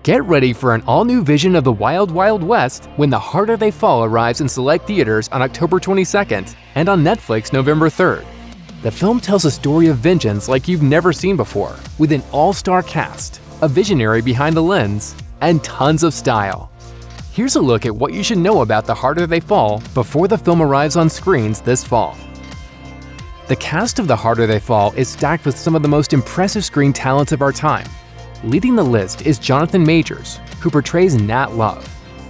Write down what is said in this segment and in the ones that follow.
Get ready for an all-new vision of the Wild Wild West when The Harder They Fall arrives in select theaters on October 22nd and on Netflix November 3rd. The film tells a story of vengeance like you've never seen before, with an all-star cast, a visionary behind the lens, and tons of style. Here's a look at what you should know about The Harder They Fall before the film arrives on screens this fall. The cast of The Harder They Fall is stacked with some of the most impressive screen talents of our time. Leading the list is Jonathan Majors, who portrays Nat Love.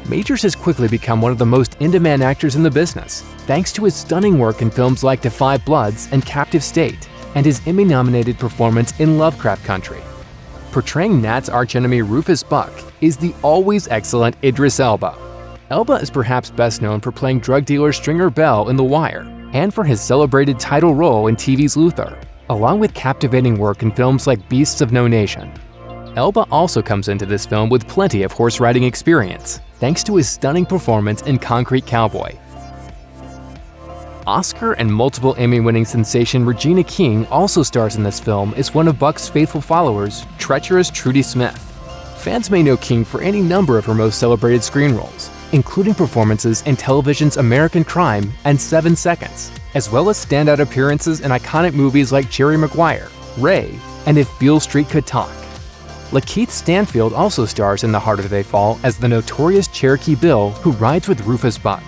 Majors has quickly become one of the most in-demand actors in the business, thanks to his stunning work in films like Da 5 Bloods and Captive State, and his Emmy-nominated performance in Lovecraft Country. Portraying Nat's archenemy Rufus Buck is the always excellent Idris Elba. Elba is perhaps best known for playing drug dealer Stringer Bell in The Wire, and for his celebrated title role in TV's Luther, along with captivating work in films like Beasts of No Nation. Elba also comes into this film with plenty of horse riding experience, thanks to his stunning performance in Concrete Cowboy. Oscar and multiple Emmy-winning sensation Regina King also stars in this film as one of Buck's faithful followers, treacherous Trudy Smith. Fans may know King for any number of her most celebrated screen roles, including performances in television's American Crime and 7 Seconds, as well as standout appearances in iconic movies like Jerry Maguire, Ray, and If Beale Street Could Talk. Lakeith Stanfield also stars in The Harder They Fall as the notorious Cherokee Bill who rides with Rufus Buck.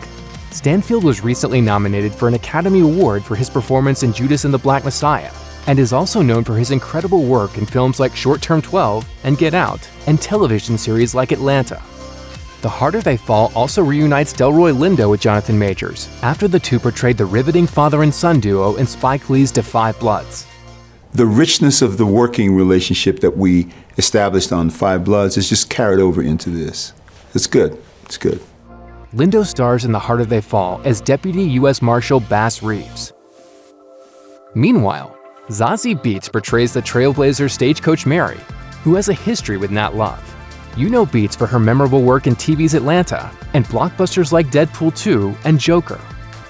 Stanfield was recently nominated for an Academy Award for his performance in Judas and the Black Messiah, and is also known for his incredible work in films like Short Term 12 and Get Out, and television series like Atlanta. The Harder They Fall also reunites Delroy Lindo with Jonathan Majors, after the two portrayed the riveting father and son duo in Spike Lee's Da 5 Bloods. The richness of the working relationship that we established on 5 Bloods is just carried over into this. It's good. It's good. Lindo stars in The Harder They Fall as Deputy U.S. Marshal Bass Reeves. Meanwhile, Zazie Beetz portrays the Trailblazer Stagecoach Mary, who has a history with Nat Love. You know Beetz for her memorable work in TV's Atlanta and blockbusters like Deadpool 2 and Joker.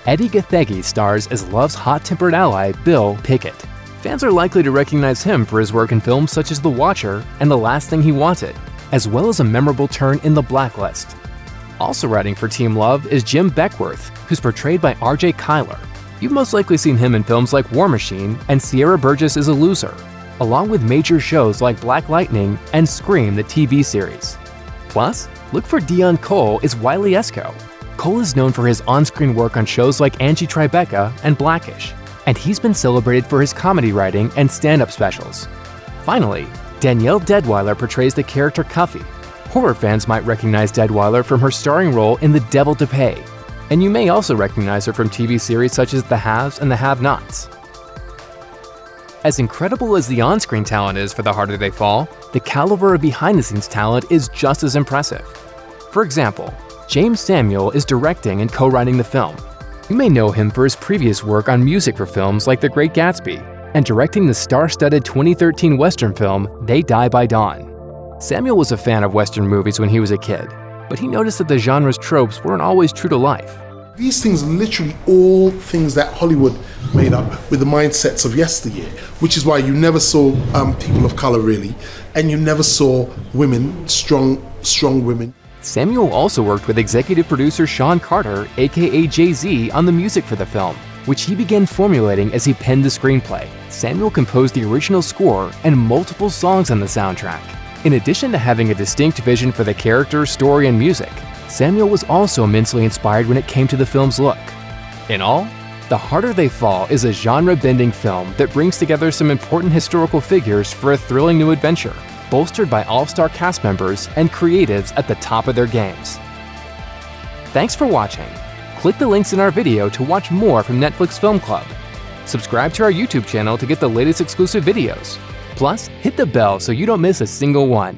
Eddie Gathegi stars as Love's hot-tempered ally, Bill Pickett. Fans are likely to recognize him for his work in films such as The Watcher and The Last Thing He Wanted, as well as a memorable turn in The Blacklist. Also writing for Team Love is Jim Beckworth, who's portrayed by R.J. Kyler. You've most likely seen him in films like War Machine and Sierra Burgess is a Loser, along with major shows like Black Lightning and Scream the TV series. Plus, look for Dion Cole as Wiley Esco. Cole is known for his on-screen work on shows like Angie Tribeca and Blackish, and he's been celebrated for his comedy writing and stand-up specials. Finally, Danielle Deadwyler portrays the character Cuffy. Horror fans might recognize Deadwyler from her starring role in The Devil to Pay, and you may also recognize her from TV series such as The Haves and The Have-Nots. As incredible as the on-screen talent is for The Harder They Fall, the caliber of behind-the-scenes talent is just as impressive. For example, James Samuel is directing and co-writing the film. You may know him for his previous work on music for films like The Great Gatsby, and directing the star-studded 2013 Western film They Die by Dawn. Samuel was a fan of Western movies when he was a kid, but he noticed that the genre's tropes weren't always true to life. These things are literally all things that Hollywood made up with the mindsets of yesteryear, which is why you never saw people of color really, and you never saw women, strong women. Samuel also worked with executive producer Sean Carter, aka Jay-Z, on the music for the film, which he began formulating as he penned the screenplay. Samuel composed the original score and multiple songs on the soundtrack. In addition to having a distinct vision for the character, story, and music, Samuel was also immensely inspired when it came to the film's look. In all, The Harder They Fall is a genre-bending film that brings together some important historical figures for a thrilling new adventure, bolstered by all-star cast members and creatives at the top of their games. Thanks for watching. Click the links in our video to watch more from Netflix Film Club. Subscribe to our YouTube channel to get the latest exclusive videos. Plus, hit the bell so you don't miss a single one.